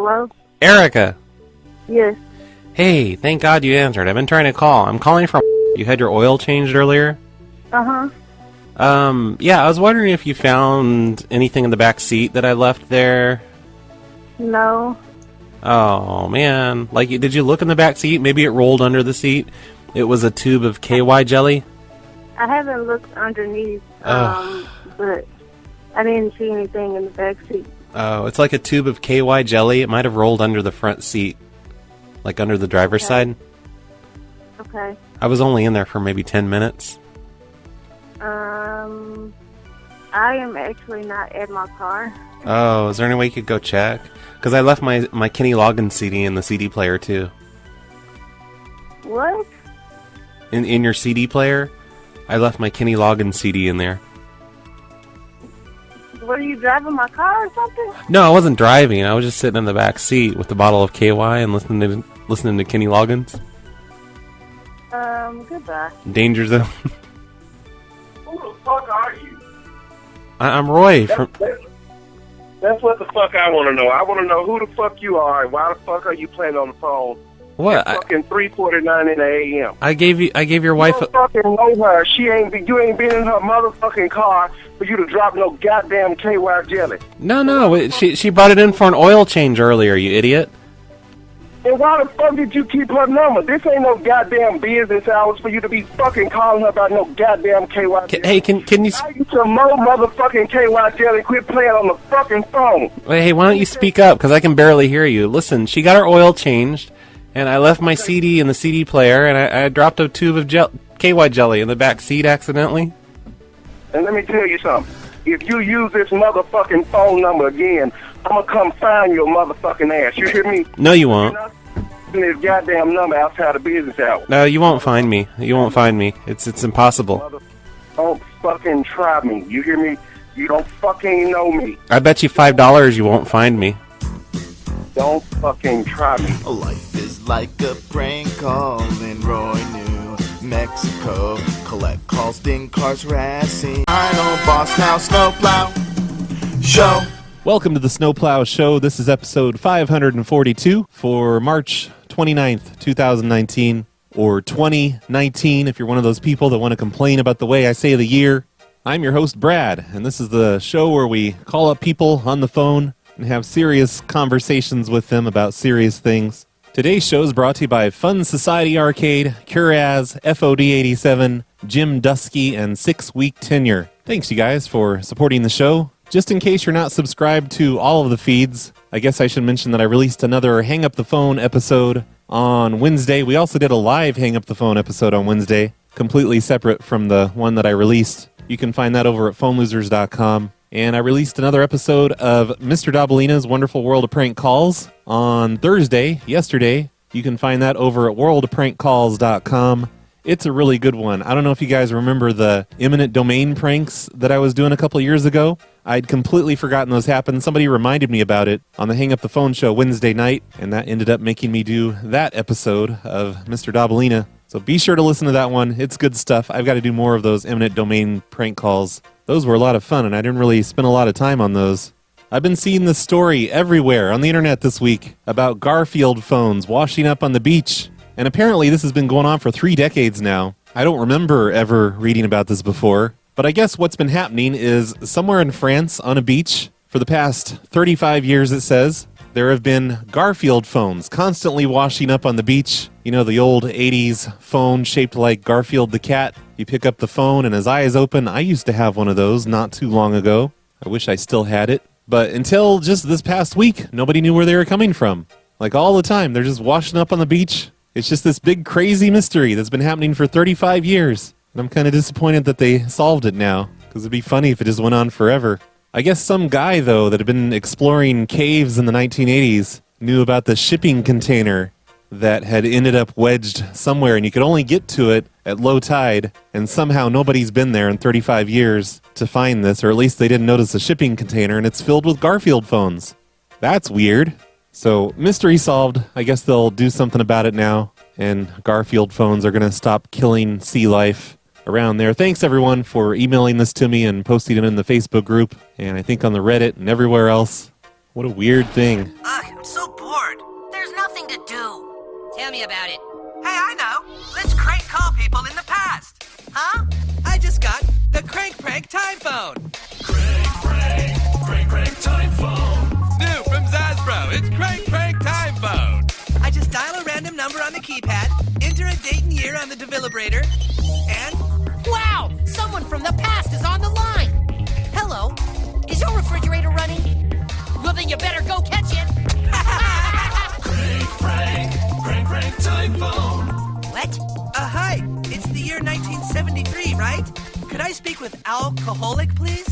Hello? Erica. Yes. Hey, thank God you answered. I've been trying to call. I'm calling from... You had your oil changed earlier? Uh-huh. Yeah, I was wondering if you found anything in the back seat that I left there. No. Oh, man. Like, did you look in the back seat? Maybe it rolled under the seat. It was a tube of KY jelly. I haven't looked underneath, but I didn't see anything in the back seat. Oh, it's like a tube of KY jelly. It might have rolled under the front seat. Like under the driver's side. Okay. I was only in there for maybe 10 minutes. I am actually not at my car. Oh, is there any way you could go check? Because I left my Kenny Loggins CD in the CD player, too. What? In your CD player? I left my Kenny Loggins CD in there. Were you driving my car or something? No, I wasn't driving. I was just sitting in the back seat with the bottle of KY and listening to Kenny Loggins. Goodbye. Danger Zone. Who the fuck are you? I'm Roy. That's what the fuck I want to know. I want to know who the fuck you are and why the fuck are you playing on the phone? What? It's fucking 3:49 in the a.m. I gave your wife. You don't fucking know her. You ain't been in her motherfucking car for you to drop no goddamn KY jelly. No. She brought it in for an oil change earlier. You idiot. And why the fuck did you keep her number? This ain't no goddamn business hours for you to be fucking calling her about no goddamn KY jelly. Hey, can you? I used some more motherfucking KY jelly. Quit playing on the fucking phone. Hey, why don't you speak up? Because I can barely hear you. Listen, she got her oil changed, and I left my CD in the CD player, and I dropped a tube of KY jelly in the back seat accidentally. And let me tell you something. If you use this motherfucking phone number again, I'm gonna come find your motherfucking ass. You hear me? No, you won't. This goddamn number outside of business hours. No, you won't find me. You won't find me. It's impossible. Don't fucking try me. You hear me? You don't fucking know me. I bet you $5 you won't find me. Don't fucking try me. Life is like a prank call in Roy, New Mexico. Collect calls, ding cars, racing. Final boss now, Snowplow Show. Welcome to the Snowplow Show. This is episode 542 for March 29th, 2019, or 2019 if you're one of those people that want to complain about the way I say the year. I'm your host, Brad, and this is the show where we call up people on the phone and have serious conversations with them about serious things. Today's show is brought to you by Fun Society Arcade, Curaz, FOD87, Jim Dusky, and 6 Week Tenure. Thanks, you guys, for supporting the show. Just in case you're not subscribed to all of the feeds, I guess I should mention that I released another Hang Up the Phone episode on Wednesday. We also did a live Hang Up the Phone episode on Wednesday, completely separate from the one that I released. You can find that over at phonelosers.com. And I released another episode of Mr. Dabalina's Wonderful World of Prank Calls on Thursday, yesterday. You can find that over at worldofprankcalls.com. It's a really good one. I don't know if you guys remember the eminent domain pranks that I was doing a couple years ago. I'd completely forgotten those happened. Somebody reminded me about it on the Hang Up the Phone show Wednesday night, and that ended up making me do that episode of Mr. Dabalina. So be sure to listen to that one. It's good stuff. I've got to do more of those eminent domain prank calls. Those were a lot of fun, and I didn't really spend a lot of time on those. I've been seeing this story everywhere on the internet this week about Garfield phones washing up on the beach. And apparently this has been going on for 3 decades now. I don't remember ever reading about this before. But I guess what's been happening is somewhere in France on a beach for the past 35 years, it says, there have been Garfield phones constantly washing up on the beach. You know, the old 80s phone shaped like Garfield the cat. You pick up the phone and his eye is open. I used to have one of those not too long ago. I wish I still had it. But until just this past week, nobody knew where they were coming from. Like all the time, they're just washing up on the beach. It's just this big crazy mystery that's been happening for 35 years. And I'm kind of disappointed that they solved it now, because it'd be funny if it just went on forever. I guess some guy, though, that had been exploring caves in the 1980s knew about the shipping container that had ended up wedged somewhere, and you could only get to it at low tide, and somehow nobody's been there in 35 years to find this, or at least they didn't notice the shipping container, and it's filled with Garfield phones. That's weird. So, mystery solved. I guess they'll do something about it now, and Garfield phones are going to stop killing sea life around there. Thanks, everyone, for emailing this to me and posting it in the Facebook group, and I think on the Reddit and everywhere else. What a weird thing. I am so bored. There's nothing to do. Tell me about it. Hey, I know. Let's crank call people in the past. Huh? I just got the Crank Prank Time Phone. Crank time phone. New from Zasbro, it's Crank Prank Time Phone. I just dial a random number on the keypad, enter a date and year on the defibrillator, and... Wow! Someone from the past is on the line! Hello? Is your refrigerator running? Well, then you better go catch it! Crank time phone. What? Hi, it's the year 1973, right? Could I speak with alcoholic, please?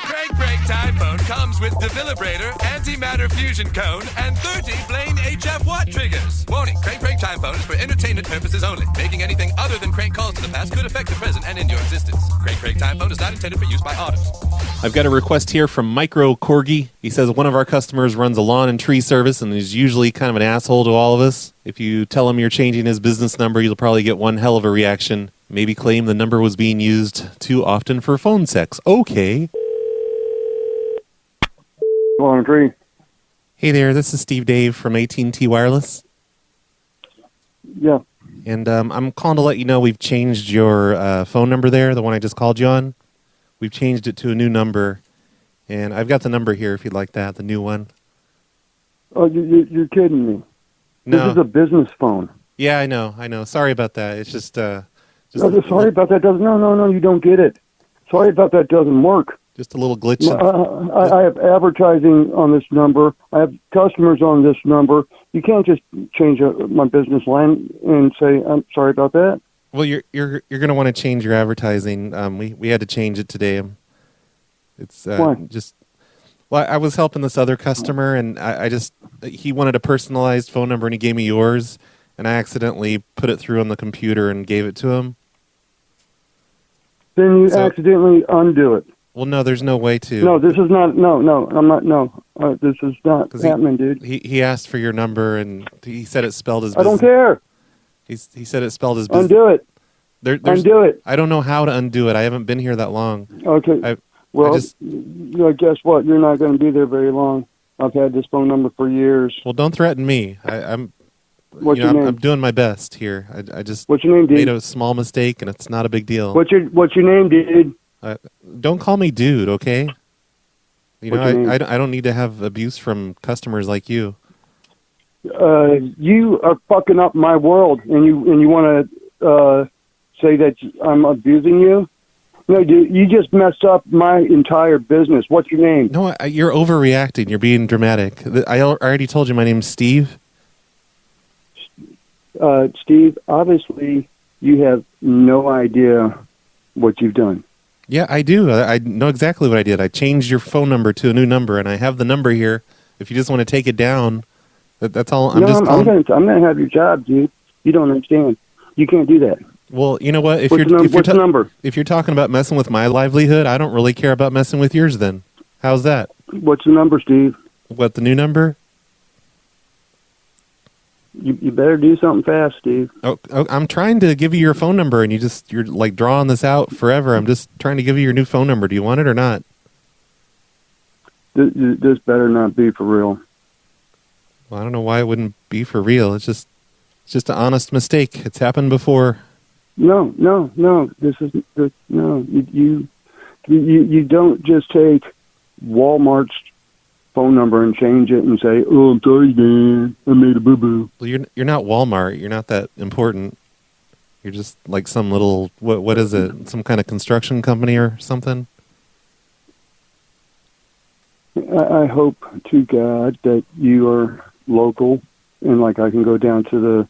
Crank Prank Time Phone comes with defibrillator, antimatter fusion cone, and 30 Blaine HF watt triggers. Warning, Crank Prank Time Phone is for entertainment purposes only. Making anything other than crank calls to the past could affect the present and end your existence. Crank Prank Time Phone is not intended for use by autos. I've got a request here from Micro Corgi. He says one of our customers runs a lawn and tree service and is usually kind of an asshole to all of us. If you tell him you're changing his business number, you'll probably get one hell of a reaction. Maybe claim the number was being used too often for phone sex. Okay. Lawn and tree. Hey there, this is Steve Dave from AT&T Wireless. Yeah. And I'm calling to let you know we've changed your phone number there, the one I just called you on. We've changed it to a new number. And I've got the number here if you'd like that, the new one. Oh, you're kidding me. No. This is a business phone. Yeah, I know. Sorry about that. It's just Sorry about that. No, you don't get it. Sorry about that doesn't work. just a little glitch. I have advertising on this number. I have customers on this number. You can't just change my business line and say, I'm sorry about that. Well, you're going to want to change your advertising. We had to change it today. It's Why? Well, I was helping this other customer, and he wanted a personalized phone number, and he gave me yours, and I accidentally put it through on the computer and gave it to him. Then you accidentally undo it. Well, no, there's no way to. No, this is not. No, I'm not. No, this is not happening, dude. He asked for your number, and he said it spelled his I business. don't care. He said it spelled his business. Undo it. Undo it. I don't know how to undo it. I haven't been here that long. Okay. Guess what? You're not going to be there very long. I've had this phone number for years. Well, don't threaten me. I'm doing my best here. I just What's your name, dude? made a small mistake, and it's not a big deal. What's your name, dude? Don't call me dude, okay? What's your name? I don't need to have abuse from customers like you. You are fucking up my world, and you want to say that I'm abusing you? No, you just messed up my entire business. What's your name? No, you're overreacting. You're being dramatic. I already told you my name's Steve. Steve, obviously you have no idea what you've done. Yeah, I do. I know exactly what I did. I changed your phone number to a new number, and I have the number here. If you just want to take it down, that's all. I'm going to have your job, dude. You don't understand. You can't do that. Well, you know what? What's the number? If you're talking about messing with my livelihood, I don't really care about messing with yours then. How's that? What's the number, Steve? What, the new number? You better do something fast, Steve. Oh, I'm trying to give you your phone number, and you're like drawing this out forever. I'm just trying to give you your new phone number. Do you want it or not? This better not be for real. Well, I don't know why it wouldn't be for real. It's just an honest mistake. It's happened before. No. You don't just take Walmart's phone number and change it and say, "Oh, I'm sorry, man, I made a boo boo." Well, you're not Walmart. You're not that important. You're just like some little what is it? Some kind of construction company or something. I hope to God that you are local and like I can go down to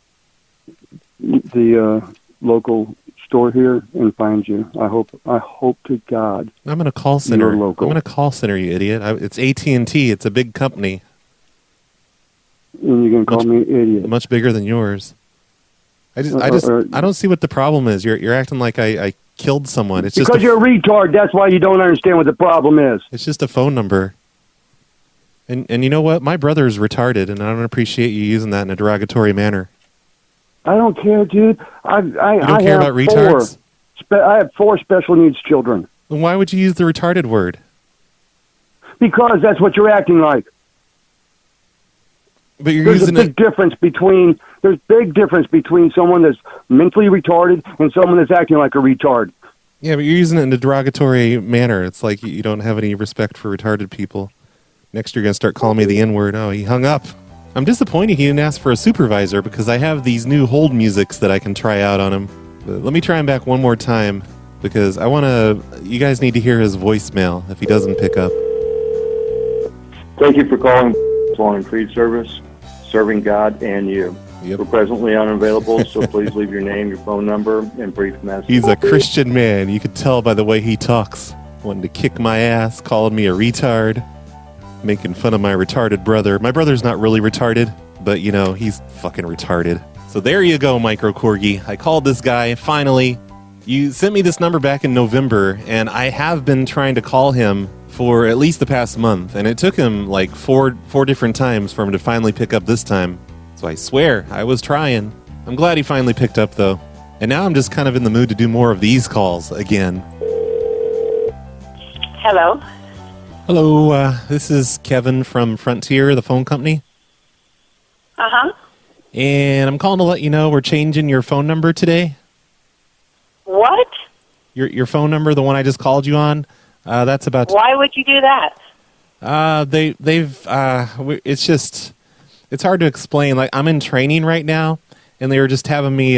the local store here and find you. I hope to God. I'm in a call center. You're local. I'm in a call center, you idiot. It's AT&T. It's a big company. And you're gonna call me an idiot? Much bigger than yours. I don't see what the problem is. You're acting like I killed someone. It's because you're a retard. That's why you don't understand what the problem is. It's just a phone number. And you know what? My brother's retarded, and I don't appreciate you using that in a derogatory manner. I don't care, dude. I don't care about retards? I have 4 special needs children. Then why would you use the retarded word? Because that's what you're acting like. But you're There's using big difference between someone that's mentally retarded and someone that's acting like a retard. Yeah, but you're using it in a derogatory manner. It's like you don't have any respect for retarded people. Next, you're going to start calling me the N-word. Oh, he hung up. I'm disappointed he didn't ask for a supervisor because I have these new hold musics that I can try out on him. But let me try him back one more time because you guys need to hear his voicemail if he doesn't pick up. Thank you for calling Lawn and Tree Service, serving God and you. Yep. We're presently unavailable, so please leave your name, your phone number, and brief message. He's a Christian man. You could tell by the way he talks. Wanting to kick my ass, calling me a retard, making fun of my retarded brother. My brother's not really retarded, but, he's fucking retarded. So there you go, Micro Corgi. I called this guy, finally. You sent me this number back in November, and I have been trying to call him for at least the past month, and it took him like four different times for him to finally pick up this time. So I swear, I was trying. I'm glad he finally picked up, though. And now I'm just kind of in the mood to do more of these calls again. Hello. Hello, this is Kevin from Frontier, the phone company. Uh-huh. And I'm calling to let you know we're changing your phone number today. What? Your phone number, the one I just called you on, that's about... Why would you do that? It's hard to explain. Like, I'm in training right now, and they were just having me,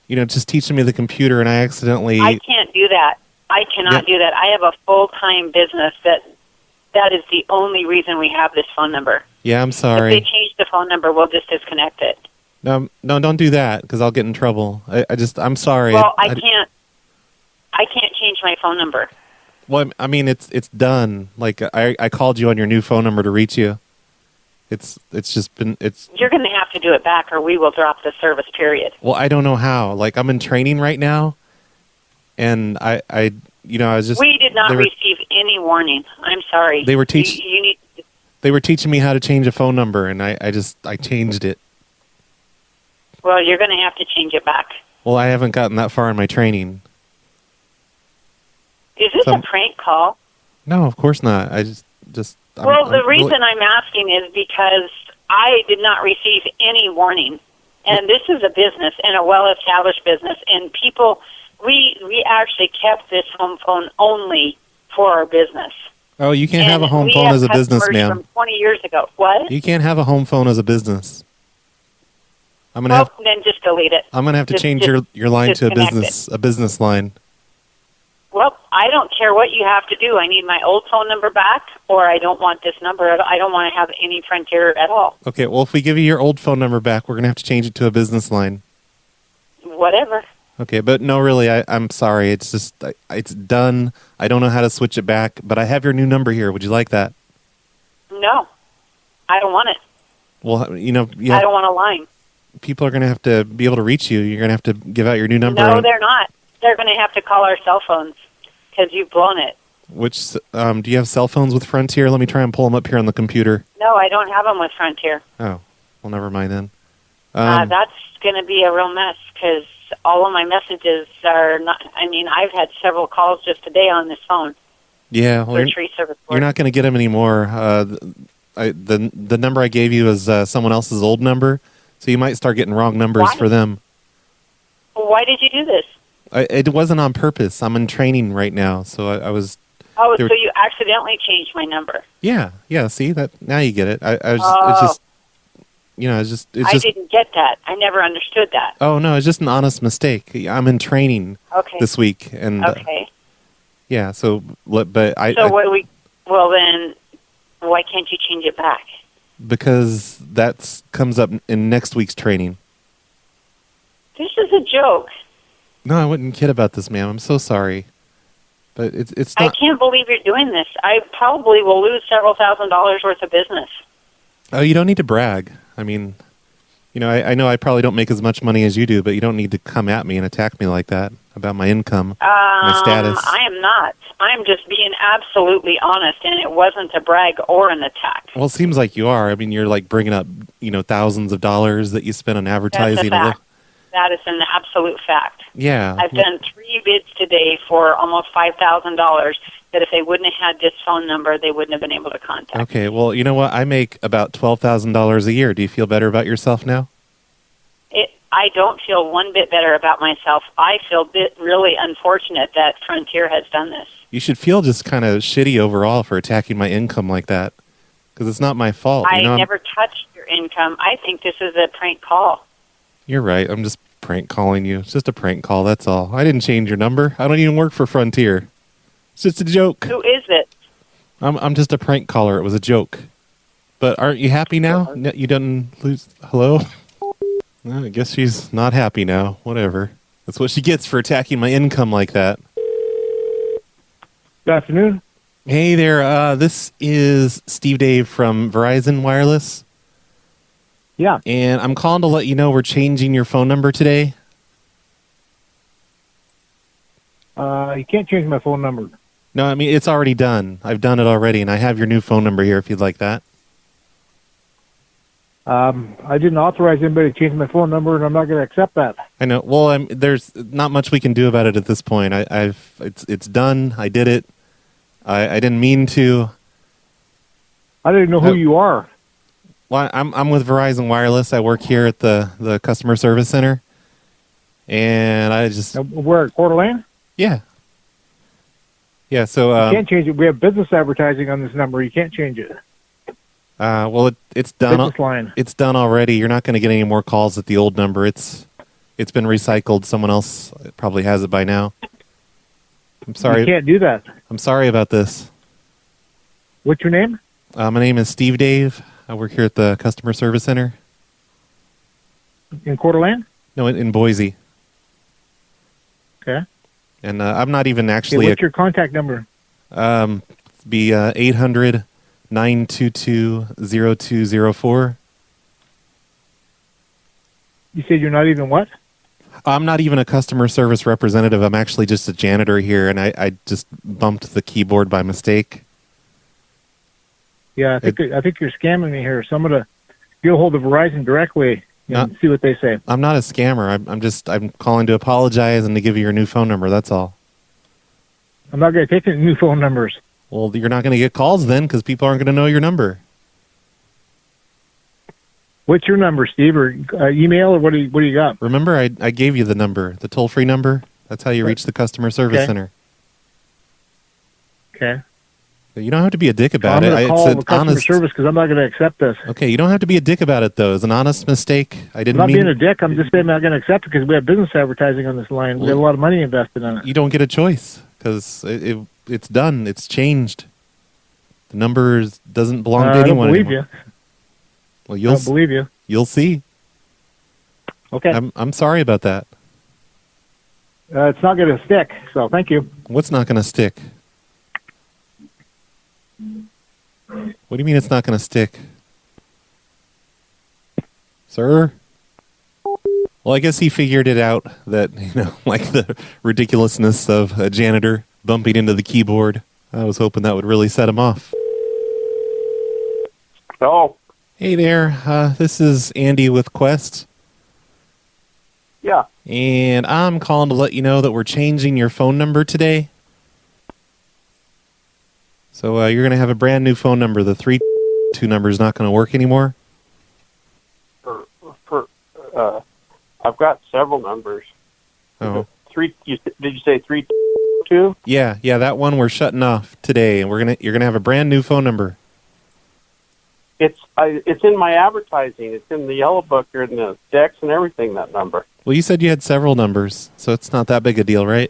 just teaching me the computer, and I accidentally... I can't do that. I cannot do that. I have a full-time business that is the only reason we have this phone number. Yeah, I'm sorry. If they change the phone number, we'll just disconnect it. No, don't do that, because I'll get in trouble. I'm sorry. Well, I can't change my phone number. Well, I mean, it's done. Like, I called you on your new phone number to reach you. It's just been... You're going to have to do it back, or we will drop the service, period. Well, I don't know how. Like, I'm in training right now, and I was just... We did not receive any warning. I'm sorry. They were you They were teaching me how to change a phone number, and I changed it. Well, you're going to have to change it back. Well, I haven't gotten that far in my training. Is this a prank call? No, of course not. The reason I'm asking is because I did not receive any warning. And this is a business and a well-established business. And people, we actually kept this home phone only for our business. Oh, you can't have a home phone as a business, ma'am. From 20 years ago. What? You can't have a home phone as a business. Then just delete it. I'm gonna have to change your line to a business line. Well, I don't care what you have to do. I need my old phone number back, or I don't want this number. I don't want to have any Frontier at all. Okay, well, if we give you your old phone number back, we're going to have to change it to a business line. Whatever. Okay, but no, really, I'm sorry. It's just, it's done. I don't know how to switch it back, but I have your new number here. Would you like that? No, I don't want it. Well, I don't want a line. People are going to have to be able to reach you. You're going to have to give out your new number. No, they're not. They're going to have to call our cell phones because you've blown it. Which, do you have cell phones with Frontier? Let me try and pull them up here on the computer. No, I don't have them with Frontier. Oh, well, never mind then. That's going to be a real mess because all of my messages are not... I mean, I've had several calls just today on this phone. Yeah, well, you're not going to get them anymore. The number I gave you is someone else's old number, so you might start getting wrong numbers for them. Why did you do this? It wasn't on purpose. I'm in training right now, so I was... Oh, so you accidentally changed my number. Yeah, see, that now you get it. I didn't get that. I never understood that. Oh, no, it's just an honest mistake. I'm in training this week. And, yeah, so... Well, then, why can't you change it back? Because that comes up in next week's training. This is a joke. No, I wouldn't kid about this, ma'am. I'm so sorry. But it's not... I can't believe you're doing this. I probably will lose several $1,000s worth of business. Oh, you don't need to brag. I mean, I know I probably don't make as much money as you do, but you don't need to come at me and attack me like that about my income, my status. I am not. I'm just being absolutely honest, and it wasn't a brag or an attack. Well, it seems like you are. I mean, you're like bringing up, thousands of dollars that you spend on advertising. That's That is an absolute fact. Yeah. I've done 3 bids today for almost $5,000 that if they wouldn't have had this phone number, they wouldn't have been able to contact. Okay, well, you know what? I make about $12,000 a year. Do you feel better about yourself now? I don't feel one bit better about myself. I feel really unfortunate that Frontier has done this. You should feel just kind of shitty overall for attacking my income like that, because it's not my fault. I never touched your income. I think this is a prank call. You're right. I'm just prank calling you. It's just a prank call, that's all. I didn't change your number. I don't even work for Frontier. It's just a joke. Who is it? I'm just a prank caller. It was a joke. But aren't you happy now? You didn't lose... Hello? Well, I guess she's not happy now. Whatever. That's what she gets for attacking my income like that. Good afternoon. Hey there. This is Steve Dave from Verizon Wireless. Yeah. And I'm calling to let you know we're changing your phone number today. You can't change my phone number. No, I mean, it's already done. I've done it already, and I have your new phone number here if you'd like that. I didn't authorize anybody to change my phone number, and I'm not going to accept that. I know. Well, there's not much we can do about it at this point. It's done. I did it. I didn't mean to. I didn't know who you are. Well, I'm with Verizon Wireless. I work here at the customer service center, and I just Where at Coeur d'Alene? Yeah. Yeah. So you can't change it. We have business advertising on this number. You can't change it. Well, it's done. Business line. It's done already. You're not going to get any more calls at the old number. It's been recycled. Someone else probably has it by now. I'm sorry. You can't do that. I'm sorry about this. What's your name? My name is Steve Dave. I work here at the customer service center. In Coeur d'Alene? No, in Boise. Okay. And I'm not even actually... Okay, what's your contact number? Be 800-922-0204. You said you're not even what? I'm not even a customer service representative. I'm actually just a janitor here, and I just bumped the keyboard by mistake. Yeah, I think you're scamming me here. So I'm going to get a hold of Verizon directly and see what they say. I'm not a scammer. I'm calling to apologize and to give you your new phone number. That's all. I'm not going to take any new phone numbers. Well, you're not going to get calls then because people aren't going to know your number. What's your number, Steve? Or email, or what do you got? Remember, I gave you the number, the toll-free number. That's how you reach the customer service center. Okay. You don't have to be a dick about it. I'm going to call the customer service because I'm not going to accept this. Okay, you don't have to be a dick about it, though. It's an honest mistake. I didn't I'm not mean... being a dick. I'm just saying I'm not going to accept it because we have business advertising on this line. We have a lot of money invested in it. You don't get a choice because it's done. It's changed. The number doesn't belong to anyone I don't believe anymore. you. Well, I don't believe you. You'll see. Okay. I'm sorry about that. It's not going to stick, so thank you. What's not going to stick? What do you mean it's not going to stick? Sir? Well, I guess he figured it out that, like the ridiculousness of a janitor bumping into the keyboard. I was hoping that would really set him off. Hello. Hey there. This is Andy with Quest. Yeah. And I'm calling to let you know that we're changing your phone number today. So you're going to have a brand new phone number. The 32 number is not going to work anymore. I've got several numbers. Oh. Did you say 32? Yeah, that one we're shutting off today, and you're gonna have a brand new phone number. It's in my advertising. It's in the yellow book or in the decks and everything. That number. Well, you said you had several numbers, so it's not that big a deal, right?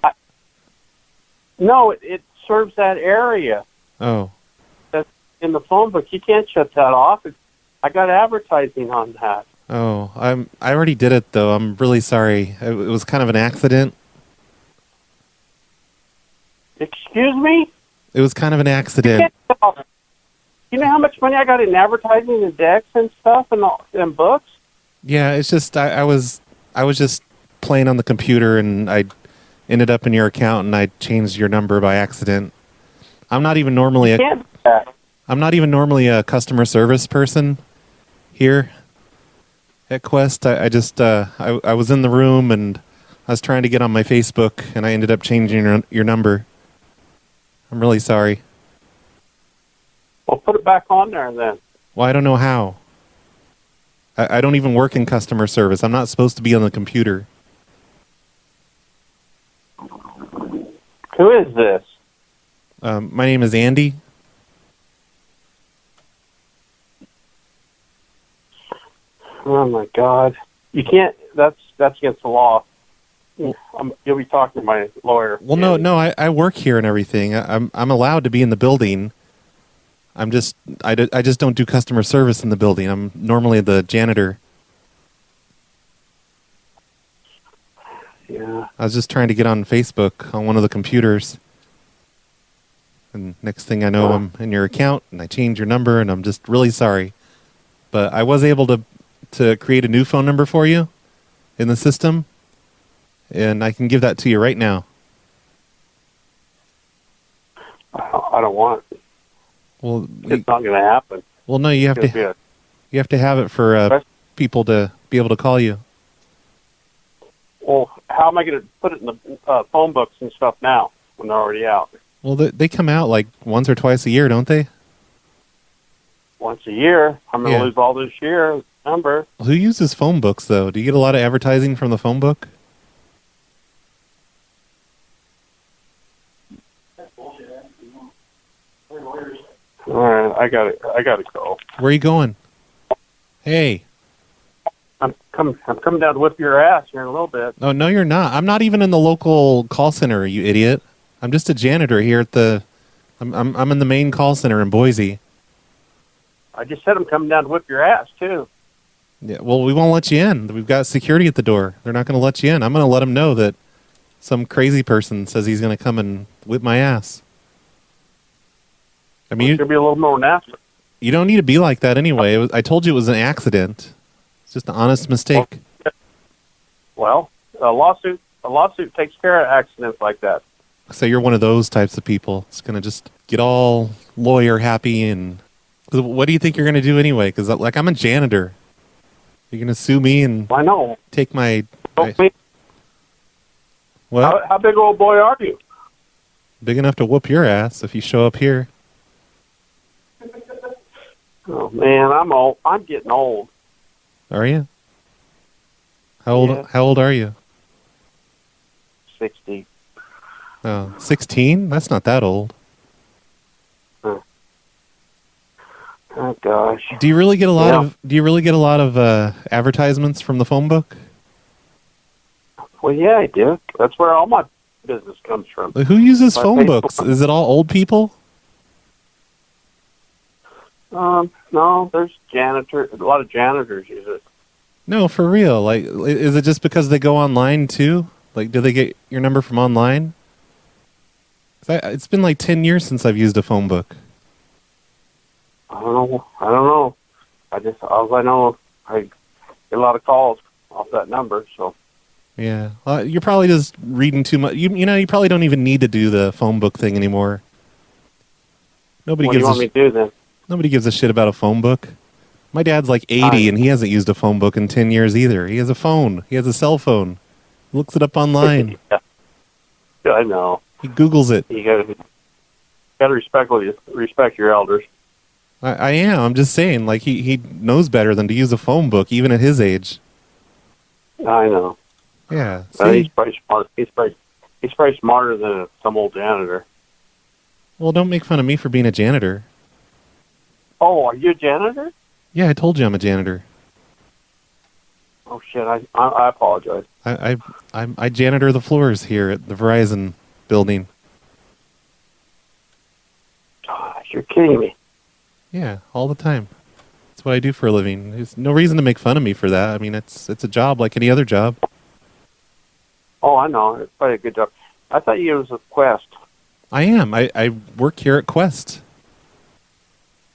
No, it serves that area. Oh. That's in the phone book. You can't shut that off. I got advertising on that. Oh, I already did it though. I'm really sorry. It was kind of an accident. Excuse me? It was kind of an accident. You know how much money I got in advertising and decks and stuff and books? Yeah, it's just I was just playing on the computer and I ended up in your account and I changed your number by accident. I'm not even normally a customer service person here. At Quest, I just I was in the room and I was trying to get on my Facebook and I ended up changing your number. I'm really sorry. Well, put it back on there then. Well, I don't know how. I don't even work in customer service. I'm not supposed to be on the computer. Who is this? My name is Andy. Oh my God! You can't. That's against the law. You'll be talking to my lawyer. Well, no, I work here and everything. I'm allowed to be in the building. I just don't do customer service in the building. I'm normally the janitor. Yeah. I was just trying to get on Facebook on one of the computers. And next thing I know, I'm in your account, and I changed your number, and I'm just really sorry. But I was able to create a new phone number for you in the system, and I can give that to you right now. I don't want it. Well, it's not going to happen. Well, no, you have to have it for people to be able to call you. Well, how am I going to put it in the phone books and stuff now when they're already out? Well, they come out like once or twice a year, don't they? Once a year. I'm going to lose all this year number. Who uses phone books, though? Do you get a lot of advertising from the phone book? All right, I got to go. Where are you going? Hey. I'm coming down to whip your ass here in a little bit. Oh, no, you're not. I'm not even in the local call center, you idiot. I'm just a janitor here at the. I'm in the main call center in Boise. I just said I'm coming down to whip your ass too. Yeah, well, we won't let you in. We've got security at the door. They're not going to let you in. I'm going to let them know that some crazy person says he's going to come and whip my ass. I mean, you should be a little more nasty. You don't need to be like that anyway. I told you it was an accident. It's just an honest mistake. Well, a lawsuit takes care of accidents like that. So you're one of those types of people. It's going to just get all lawyer happy. And what do you think you're going to do anyway? Because like I'm a janitor. You're going to sue me and I know. Take my... What? How big old boy are you? Big enough to whoop your ass if you show up here. Oh man, I'm old. I'm getting old. Are you? How old are you? 60. Oh, 16? That's not that old. Oh gosh. Do you really get a lot of advertisements from the phone book? Well, yeah, I do. That's where all my business comes from. Who uses phone books? Is it all old people? No, there's a lot of janitors use it. No, for real. Like, is it just because they go online too? Like, do they get your number from online? It's been like 10 years since I've used a phone book. I don't know. All I know, I get a lot of calls off that number, so. Yeah. You're probably just reading too much. You probably don't even need to do the phone book thing anymore. What do you want me to do then? Nobody gives a shit about a phone book. My dad's like 80 and he hasn't used a phone book in 10 years either. He has a phone. He has a cell phone. He looks it up online. Yeah, I know. He Googles it. You gotta respect your elders. I am. I'm just saying, like, he knows better than to use a phone book, even at his age. I know. Yeah. He's probably smart. He's probably smarter than some old janitor. Well, don't make fun of me for being a janitor. Oh, are you a janitor? Yeah, I told you I'm a janitor. Oh shit! I apologize. I janitor the floors here at the Verizon building. Gosh, you're kidding me. Yeah, all the time. That's what I do for a living. There's no reason to make fun of me for that. I mean, it's a job like any other job. Oh, I know. It's probably a good job. I thought you was a Quest. I am. I work here at Quest.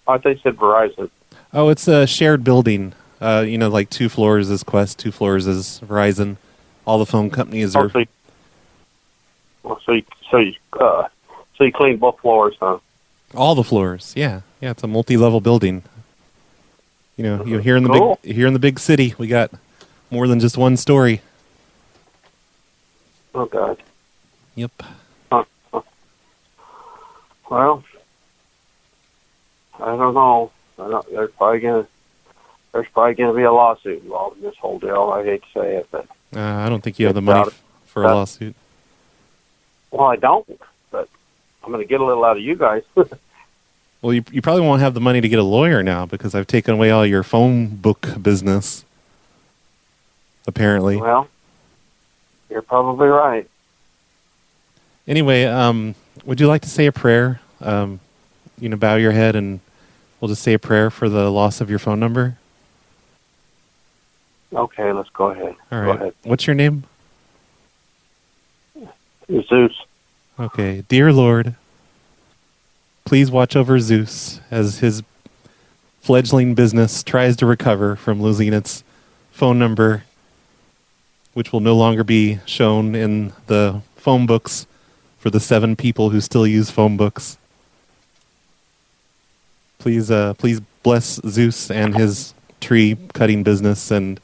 I thought you said Verizon. Oh, it's a shared building. Like 2 floors is Quest, 2 floors is Verizon. All the phone companies are. So you clean both floors, huh? All the floors. Yeah, it's a multi-level building. You know, here in the Cool. big city, we got more than just one story. Oh God. Yep. Well, I don't know. There's probably gonna be a lawsuit involved in this whole deal. I hate to say it, but I don't think you have the money for a lawsuit. well, I don't. But I'm gonna get a little out of you guys. Well, you probably won't have the money to get a lawyer now because I've taken away all your phone book business. Apparently. Well, you're probably right. Anyway, would you like to say a prayer? Bow your head and we'll just say a prayer for the loss of your phone number. Okay, let's go ahead. All right. Go ahead. What's your name? Zeus. Okay. Dear Lord, please watch over Zeus as his fledgling business tries to recover from losing its phone number, which will no longer be shown in the phone books for the 7 people who still use phone books. Please bless Zeus and his tree cutting business, and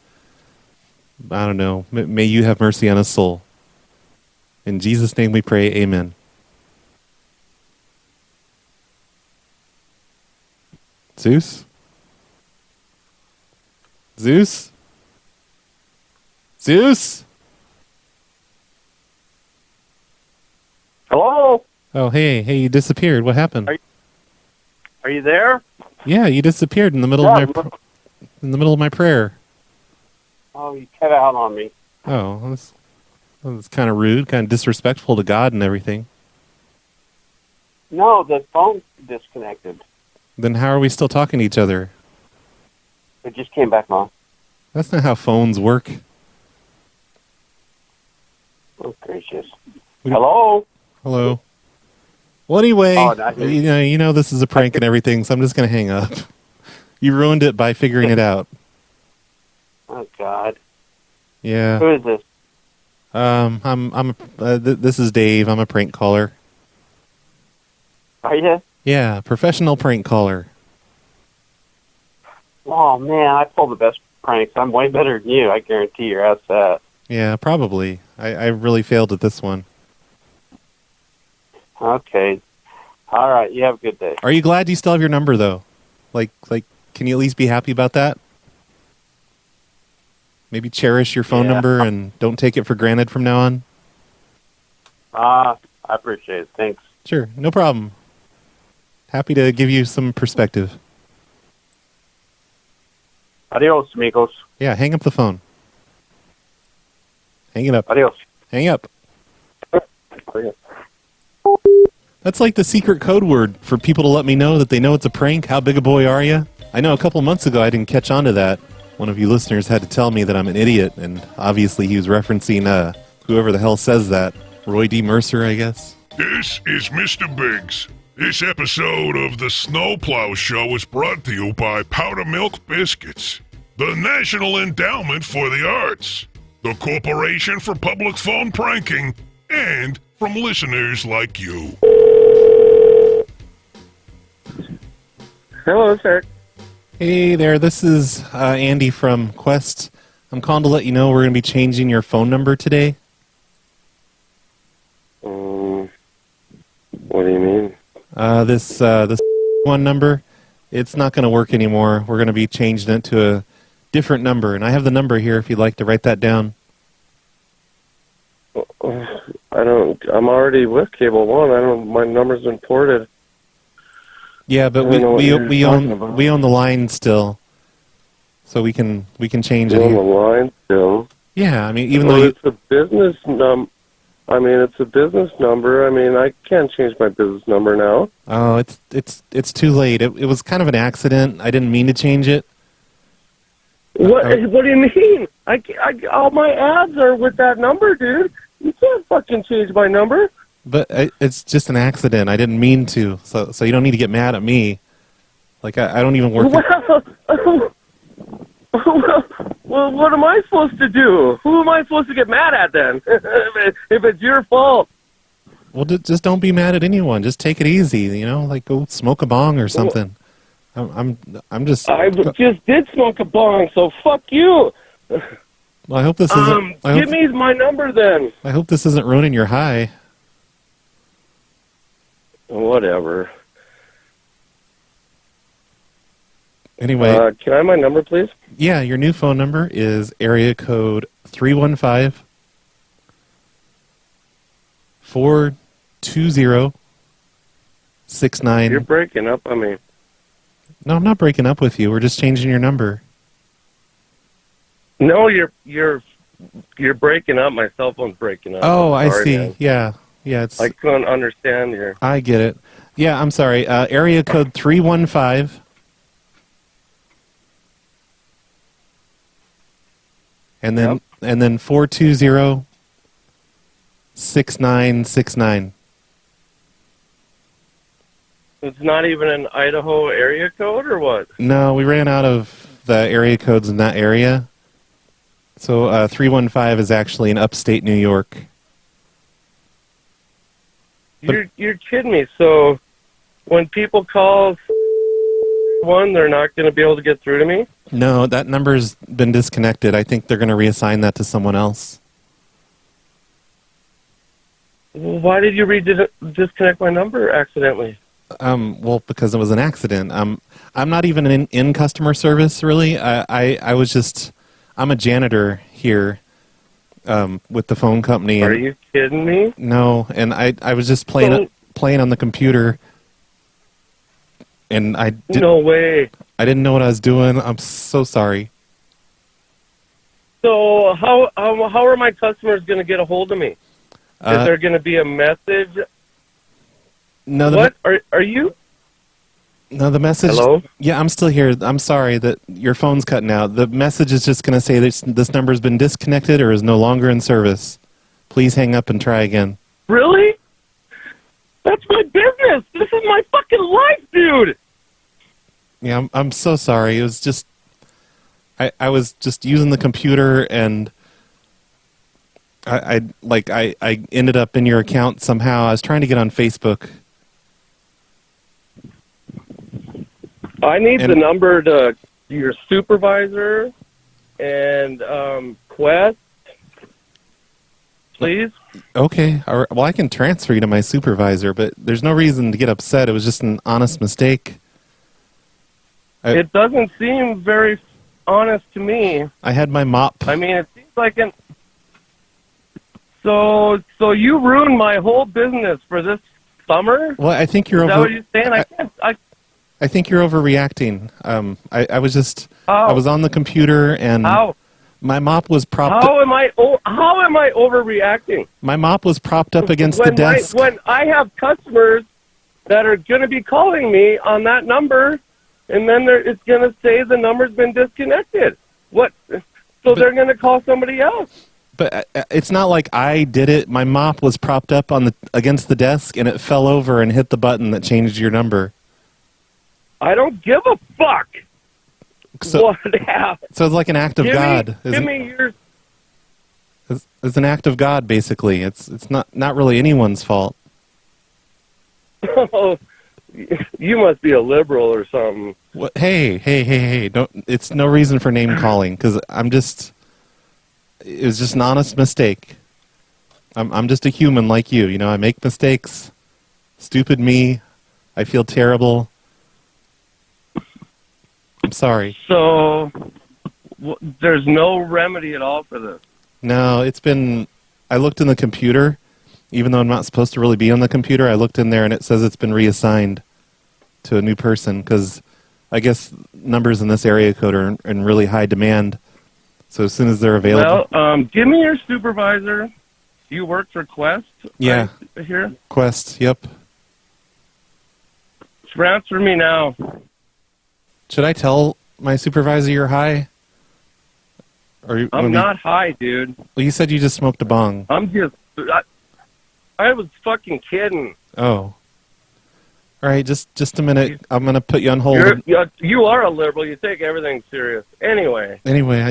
I don't know, may you have mercy on his soul. In Jesus' name we pray, amen. Zeus? Zeus? Zeus? Hello? Oh, hey, you disappeared. What happened? Are you there? Yeah, you disappeared in the middle of my prayer. Oh, you cut out on me. Oh, that's kind of rude, kind of disrespectful to God and everything. No, the phone disconnected. Then how are we still talking to each other? It just came back on. That's not how phones work. Oh, gracious. Hello? Hello. Well, anyway, Oh, you know this is a prank and everything, so I'm just going to hang up. You ruined it by figuring it out. Oh, God. Yeah. Who is this? This is Dave. I'm a prank caller. Are you? Yeah, professional prank caller. Oh, man, I pull the best pranks. I'm way better than you. I guarantee your ass that. Yeah, probably. I really failed at this one. Okay. All right. You have a good day. Are you glad you still have your number, though? Like, can you at least be happy about that? Maybe cherish your phone number and don't take it for granted from now on? I appreciate it. Thanks. Sure, no problem. Happy to give you some perspective. Adios, amigos. Yeah, hang up the phone. Hang it up. Adios. Hang up. Adios. That's like the secret code word for people to let me know that they know it's a prank. How big a boy are you? I know a couple months ago I didn't catch on to that. One of you listeners had to tell me that I'm an idiot, and obviously he was referencing whoever the hell says that. Roy D. Mercer, I guess. This is Mr. Biggs. This episode of the Snowplow Show is brought to you by Powder Milk Biscuits, the National Endowment for the Arts, the Corporation for Public Phone Pranking, and from listeners like you. Hello, sir. Hey there, this is Andy from Quest. I'm calling to let you know we're going to be changing your phone number today. What do you mean? This one number, it's not going to work anymore. We're going to be changing it to a different number, and I have the number here if you'd like to write that down. I'm already with Cable One. My number's been ported. Yeah, but we own the line still, so we can change it. On the line still. Yeah, I mean, even though it's a business it's a business number. I mean, I can't change my business number now. Oh, it's too late. It was kind of an accident. I didn't mean to change it. What do you mean? All my ads are with that number, dude. You can't fucking change my number. But it's just an accident. I didn't mean to. So you don't need to get mad at me. Like, I don't even work... Well, what am I supposed to do? Who am I supposed to get mad at then? if it's your fault. Well, just don't be mad at anyone. Just take it easy, like go smoke a bong or something. I'm just. I just did smoke a bong, so fuck you. Well, I hope this isn't. Give me my number then. I hope this isn't ruining your high. Whatever. Anyway. Can I have my number, please? Yeah, your new phone number is area code 315 420 69. You're breaking up on me. No, I'm not breaking up with you. We're just changing your number. No, you're breaking up. My cell phone's breaking up. Oh, I see. Man. Yeah. It's. I couldn't understand your. I get it. Yeah, I'm sorry. Area code 315. And then 420 6969. It's not even an Idaho area code, or what? No, we ran out of the area codes in that area. So 315 is actually in upstate New York. You're kidding me. So when people call one, they're not going to be able to get through to me? No, that number's been disconnected. I think they're going to reassign that to someone else. Well, why did you disconnect my number accidentally? Well, because it was an accident. I'm not even in customer service, really. I was just, I'm a janitor here with the phone company. Are you kidding me? No, and I was just playing on the computer, and no way. I didn't know what I was doing. I'm so sorry. So how are my customers going to get a hold of me? Is there going to be a message? No. What are you? No, the message. Hello? Yeah, I'm still here. I'm sorry that your phone's cutting out. The message is just going to say this number's been disconnected or is no longer in service. Please hang up and try again. Really? That's my business. This is my fucking life, dude. Yeah, I'm so sorry. It was just, I was just using the computer and I ended up in your account somehow. I was trying to get on Facebook. I need the number to your supervisor and Quest, please. Okay. Well, I can transfer you to my supervisor, but there's no reason to get upset. It was just an honest mistake. It doesn't seem very honest to me. I had my mop. I mean, it seems like an... So you ruined my whole business for this summer? Well, I think you're Is that what you're saying? I think you're overreacting. I was just... How? I was on the computer and... How? My mop was propped How am I overreacting? My mop was propped up against the desk. When I have customers that are going to be calling me on that number, and then it's going to say the number's been disconnected. What? So they're going to call somebody else. But it's not like I did it. My mop was propped up against the desk, and it fell over and hit the button that changed your number. I don't give a fuck. So what? So it's like an act of God. Give me your... It's an act of God, basically. It's not really anyone's fault. Oh, you must be a liberal or something. What? Hey! Don't. It's no reason for name calling because I'm just. It was just an honest mistake. I'm just a human like you. You know, I make mistakes. Stupid me. I feel terrible. I'm sorry. So, there's no remedy at all for this? No, it's been... I looked in the computer, even though I'm not supposed to really be on the computer. I looked in there, and it says it's been reassigned to a new person, because I guess numbers in this area code are in really high demand. So as soon as they're available... Well, give me your supervisor. You work for Quest? Yeah. Right here? Quest, yep. Transfer me now. Should I tell my supervisor you're high? I'm not high, dude. Well, you said you just smoked a bong. I'm just... I was fucking kidding. Oh. All right, just a minute. I'm going to put you on hold. You are a liberal. You take everything serious. Anyway,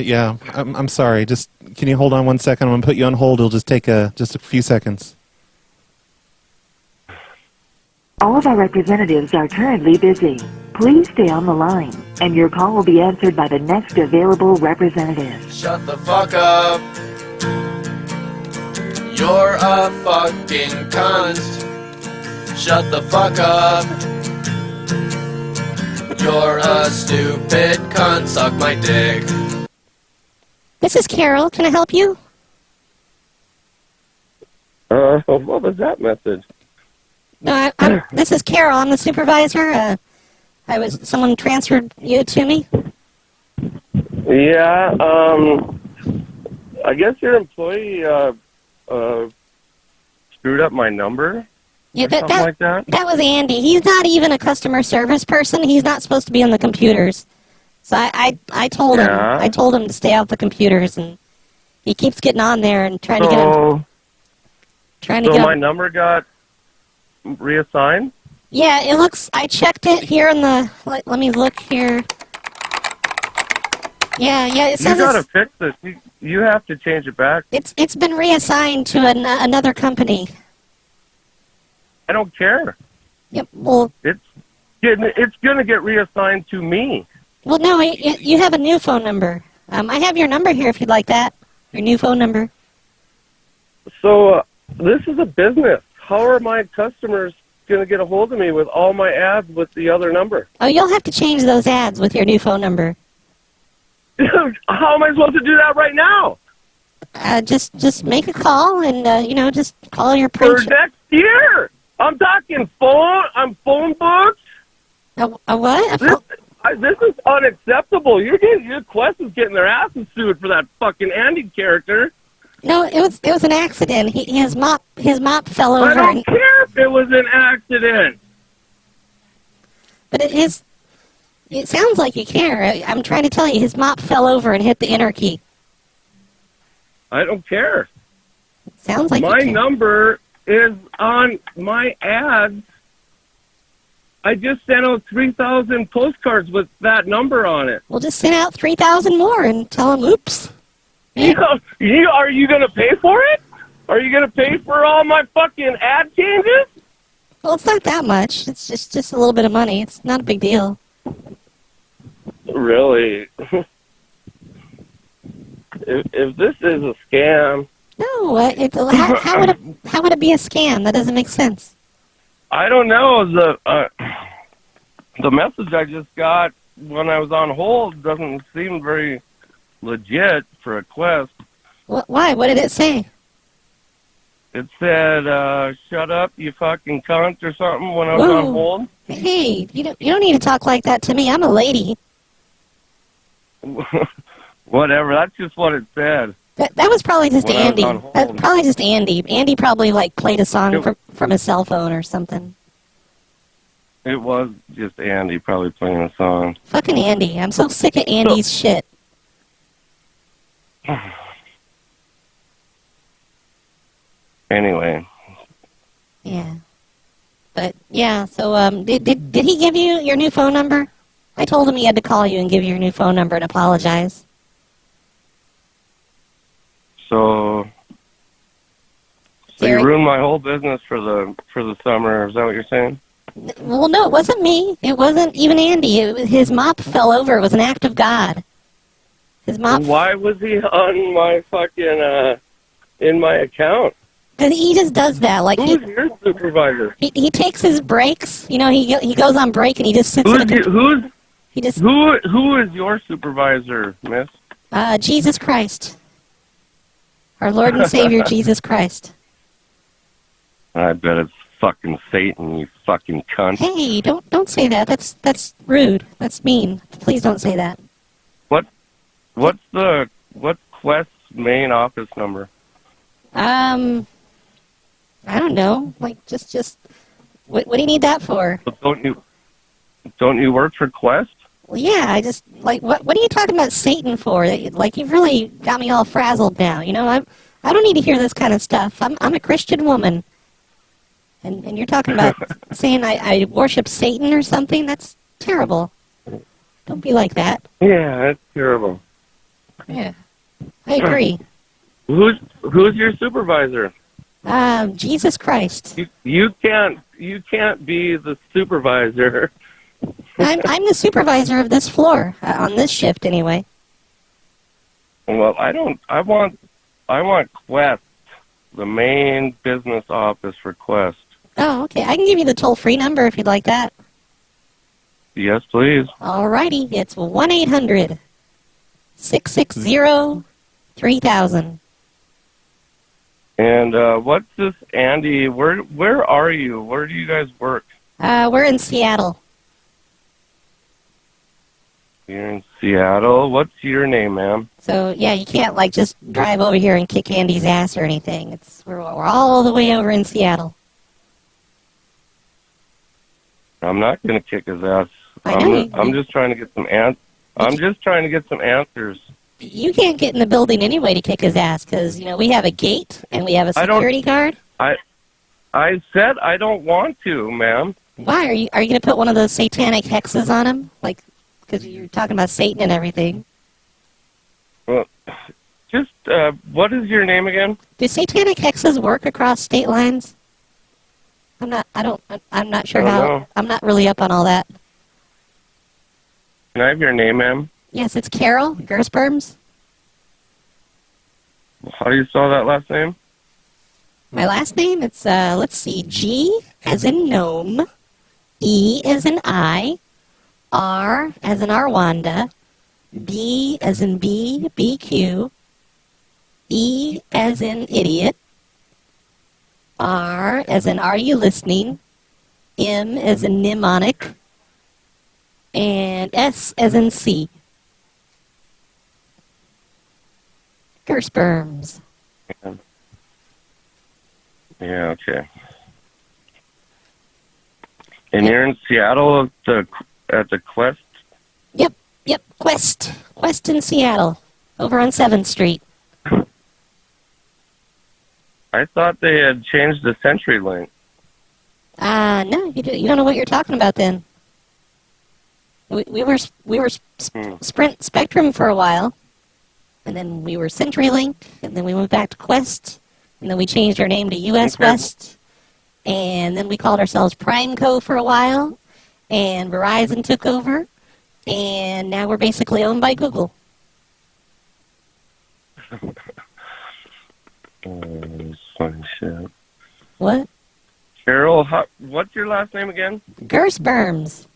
yeah. I'm sorry. Just can you hold on 1 second? I'm going to put you on hold. It'll just take just a few seconds. All of our representatives are currently busy. Please stay on the line, and your call will be answered by the next available representative. Shut the fuck up. You're a fucking cunt. Shut the fuck up. You're a stupid cunt. Suck my dick. This is Carol. Can I help you? What was that message? No, this is Carol. I'm the supervisor. Someone transferred you to me. Yeah, I guess your employee screwed up my number. Yeah, something like that. That was Andy. He's not even a customer service person. He's not supposed to be on the computers. So I told him. I told him to stay off the computers, and he keeps getting on there and trying to get him. So my number got reassigned? Yeah, it looks. I checked it here in the. Let me look here. Yeah. It says you gotta fix this. You have to change it back. It's been reassigned to another company. I don't care. Yep. Well, it's gonna get reassigned to me. Well, no, you have a new phone number. I have your number here if you'd like that. Your new phone number. So this is a business. How are my customers going to get a hold of me with all my ads with the other number? Oh, you'll have to change those ads with your new phone number. How am I supposed to do that right now? Just make a call and just call your For next year. I'm talking phone. I'm phone books. A what? This is unacceptable. Your Quest is getting their asses sued for that fucking Andy character. No, it was an accident. His mop fell over. I don't care if it was an accident. But it sounds like you care. I'm trying to tell you, his mop fell over and hit the enter key. I don't care. Sounds like my number is on my ads. I just sent out 3,000 postcards with that number on it. We'll just send out 3,000 more and tell them, oops. Are you going to pay for it? Are you going to pay for all my fucking ad changes? Well, it's not that much. It's just a little bit of money. It's not a big deal. Really? if this is a scam... No, how would it be a scam? That doesn't make sense. I don't know. The message I just got when I was on hold doesn't seem very legit for a Quest. Why? What did it say? It said, shut up, you fucking cunt, or something when I was on hold. Hey, you don't need to talk like that to me. I'm a lady. Whatever, that's just what it said. That was probably just when Andy. I was on hold. That's probably just Andy. Andy probably played a song from his cell phone or something. It was just Andy probably playing a song. Fucking Andy. I'm so sick of Andy's shit. Anyway. Yeah. But, yeah, so, did he give you your new phone number? I told him he had to call you and give you your new phone number and apologize. So you ruined my whole business for the summer. Is that what you're saying? Well, no, it wasn't me. It wasn't even Andy. His mop fell over. It was an act of God. His mop. Why was he on my fucking in my account? Because he just does that. Who's your supervisor? He takes his breaks. He goes on break and he just sits. Who is your supervisor, Miss? Jesus Christ. Our Lord and Savior, Jesus Christ. I bet it's fucking Satan, you fucking cunt. Hey, don't say that. That's rude. That's mean. Please don't say that. What's Quest's main office number? I don't know. Just what do you need that for? But don't you work for Quest? Well, yeah, I just, what are you talking about Satan for? You've really got me all frazzled now, I don't need to hear this kind of stuff. I'm a Christian woman. And you're talking about saying I worship Satan or something? That's terrible. Don't be like that. Yeah, that's terrible. Yeah, I agree. Who's your supervisor? Jesus Christ. You can't be the supervisor I'm the supervisor of this floor, on this shift anyway. Well, I want Quest, the main business office for Quest. Oh, okay. I can give you the toll-free number if you'd like that. Yes, please. Alrighty, it's 1-800-660-3000. And what's this, Andy? Where are you? Where do you guys work? We're in Seattle. You're in Seattle. What's your name, ma'am? So, yeah, you can't, like, just drive over here and kick Andy's ass or anything. We're all the way over in Seattle. I'm not going to kick his ass. I'm just trying to get some I'm just trying to get some answers. You can't get in the building anyway to kick his ass because, we have a gate and we have a security guard. I said I don't want to, ma'am. Why? Are you going to put one of those satanic hexes on him? Like, because you're talking about Satan and everything. Well, just, what is your name again? Do satanic hexes work across state lines? I'm not sure how. I'm not really up on all that. Can I have your name, ma'am? Yes, it's Carol Gersperms. How do you spell that last name? My last name, it's, let's see, G as in gnome, E as in I, R as in Arwanda, B as in BQ, E as in idiot, R as in are you listening, M as in mnemonic, and S as in C. Gersperms. Yeah, okay. And you're in Seattle at the Quest? Yep, Quest in Seattle, over on 7th Street. I thought they had changed the CenturyLink. No, you don't know what you're talking about then. We were Sprint Spectrum for a while, and then we were CenturyLink, and then we went back to Quest, and then we changed our name to US West, and then we called ourselves Primeco for a while, and Verizon took over, and now we're basically owned by Google. Funny shit. What? Carol, what's your last name again? Gersperms.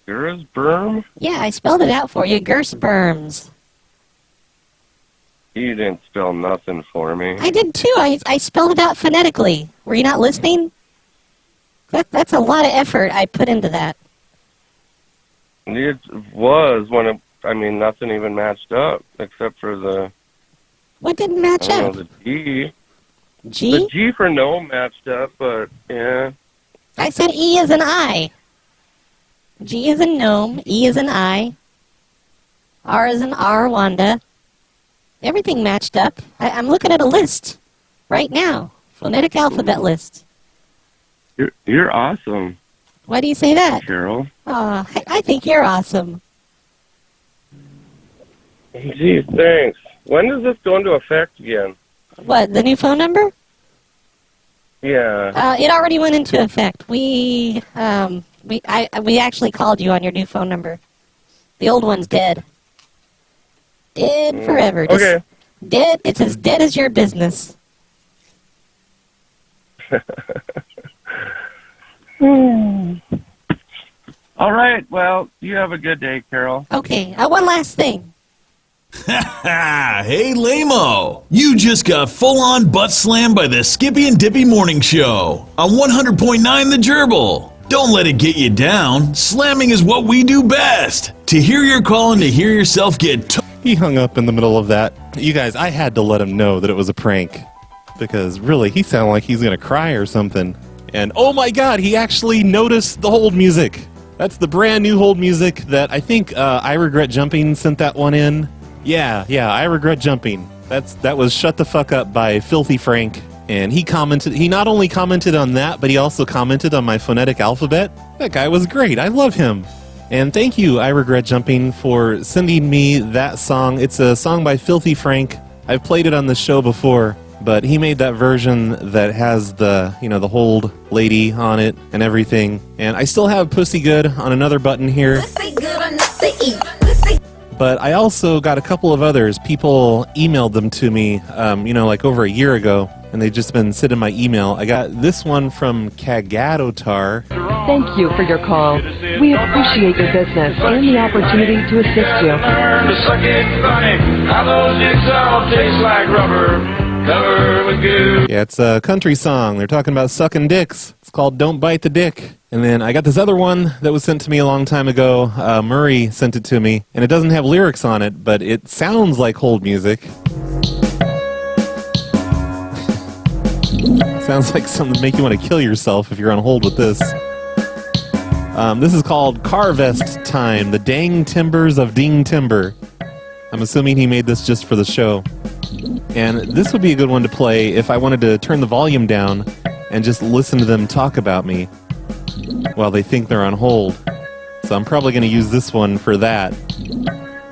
Gersperm? Yeah, I spelled it out for you. Gersperms. You didn't spell nothing for me. I did too. I spelled it out phonetically. Were you not listening? That's a lot of effort I put into that. It was when nothing even matched up except for the... What didn't match up? The G. G? The G for no matched up, but yeah. I said E as an I. G as in gnome, E as in I, R as in Rwanda. Everything matched up. I'm looking at a list right now. Phonetic alphabet list. You're awesome. Why do you say that? Carol. Oh, I think you're awesome. Gee, thanks. When does this go into effect again? What, the new phone number? Yeah. It already went into effect. We actually called you on your new phone number. The old one's dead. Dead forever. Okay. Dead. It's as dead as your business. All right. Well, you have a good day, Carol. Okay. One last thing. Hey, lame-o. You just got full-on butt slammed by the Skippy and Dippy Morning Show on 100.9 The Gerbil. Don't let it get you down. Slamming is what we do best. To hear your call and to hear yourself get... He hung up in the middle of that. You guys, I had to let him know that it was a prank. Because really, he sounded like he's going to cry or something. And oh my god, he actually noticed the hold music. That's the brand new hold music that I think I Regret Jumping sent that one in. Yeah, I Regret Jumping. That was Shut the Fuck Up by Filthy Frank. And he not only commented on that, but he also commented on my phonetic alphabet. That guy was great. I love him. And thank you, I Regret Jumping, for sending me that song. It's a song by Filthy Frank. I've played it on the show before. But he made that version that has the, the hold lady on it and everything. And I still have Pussy Good on another button here. But I also got a couple of others. People emailed them to me, like over a year ago, and they've just been sitting in my email. I got this one from Kagatotar. Thank you for your call. We appreciate your business and the opportunity to assist you. Yeah, it's a country song. They're talking about sucking dicks. It's called Don't Bite the Dick. And then I got this other one that was sent to me a long time ago. Murray sent it to me, and it doesn't have lyrics on it, but it sounds like hold music. Sounds like something to make you want to kill yourself if you're on hold with this. This is called Carvest Time, the Dang Timbers of Ding Timber. I'm assuming he made this just for the show. And this would be a good one to play if I wanted to turn the volume down and just listen to them talk about me while they think they're on hold. So I'm probably going to use this one for that.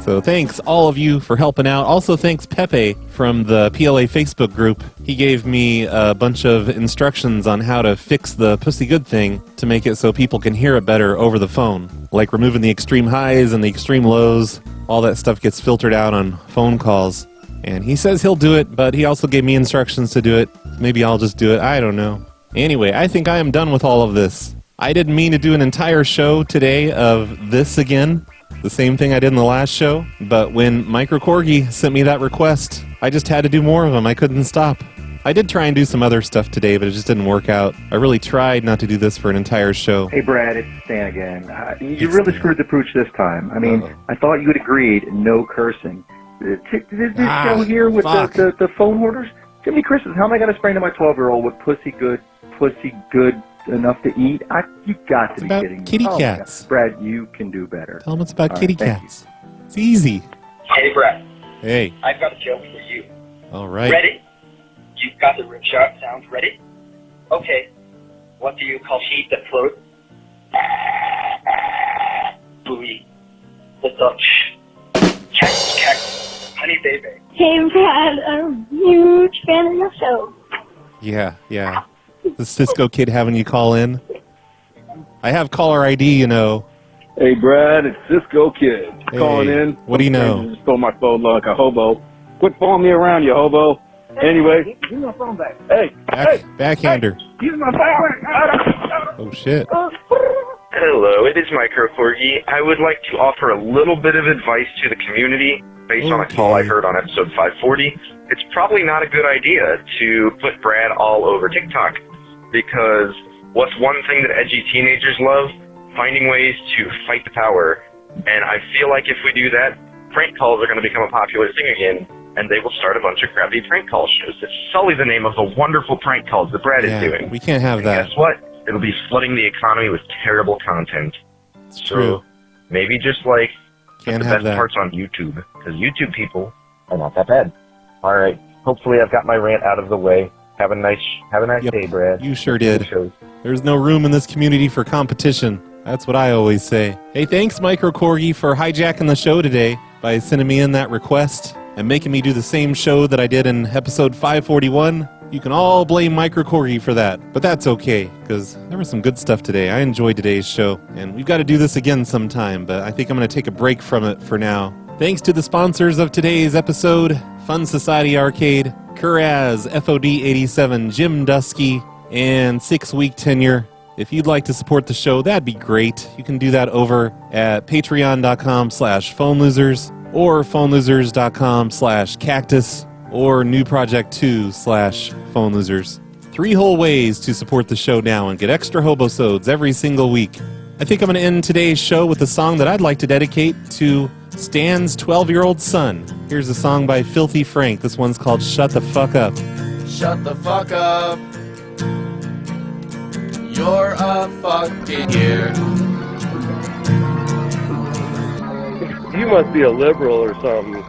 So thanks all of you for helping out. Also thanks Pepe from the PLA Facebook group. He gave me a bunch of instructions on how to fix the Pussy Good thing to make it so people can hear it better over the phone. Like removing the extreme highs and the extreme lows. All that stuff gets filtered out on phone calls. And he says he'll do it, but he also gave me instructions to do it. Maybe I'll just do it. I don't know. Anyway, I think I am done with all of this. I didn't mean to do an entire show today of this again. The same thing I did in the last show. But when Micro Corgi sent me that request, I just had to do more of them. I couldn't stop. I did try and do some other stuff today, but it just didn't work out. I really tried not to do this for an entire show. Hey, Brad, it's Stan again. You really screwed the pooch this time. I mean, I thought you had agreed no cursing. This show here with the phone hoarders? Jimmy Christmas, how am I going to explain to my 12-year-old what pussy good enough to eat? You got to be kidding me. Kitty cats. Brad, you can do better. Tell them it's about kitty cats. It's easy. Hey, Brad. Hey. I've got a joke for you. All right. Ready? You've got the rimshot sound ready? Okay. What do you call sheep that float? Buoy. What's up? Cat. Honey baby. Hey, Brad, I'm a huge fan of your show. Yeah. The Cisco kid having you call in. I have caller ID, Hey, Brad, it's Cisco Kid. Hey, Calling in. What do you know? I just stole my phone like a hobo. Quit following me around, you hobo. Anyway. Give my phone back. Hey. Backhander. Use my phone. Oh, shit. Hello, it is Micro Corgi. I would like to offer a little bit of advice to the community based on a call I heard on episode 540. It's probably not a good idea to put Brad all over TikTok because what's one thing that edgy teenagers love? Finding ways to fight the power. And I feel like if we do that, prank calls are going to become a popular thing again, and they will start a bunch of crappy prank call shows that sully the name of the wonderful prank calls that Brad is doing. We can't have that. Guess what? It'll be flooding the economy with terrible content. It's true. Maybe just put Can't the have best that. parts on YouTube, because YouTube people are not that bad. All right. Hopefully I've got my rant out of the way. Have a nice day, Brad. You sure did. There's no room in this community for competition. That's what I always say. Hey, thanks, Micro Corgi, for hijacking the show today by sending me in that request and making me do the same show that I did in episode 541. You can all blame Micro Corgi for that, but that's okay, because there was some good stuff today. I enjoyed today's show, and we've got to do this again sometime, but I think I'm going to take a break from it for now. Thanks to the sponsors of today's episode, Fun Society Arcade, Kuraz, FOD87, Jim Dusky, and 6-Week Tenure. If you'd like to support the show, that'd be great. You can do that over at patreon.com/phonelosers or phonelosers.com/cactus or newproject2/phonelosers. 3 whole ways to support the show now and get extra hobosodes every single week. I think I'm going to end today's show with a song that I'd like to dedicate to Stan's 12-year-old son. Here's a song by Filthy Frank. This one's called Shut the Fuck Up. Shut the fuck up. You're a fucking year. You must be a liberal or something.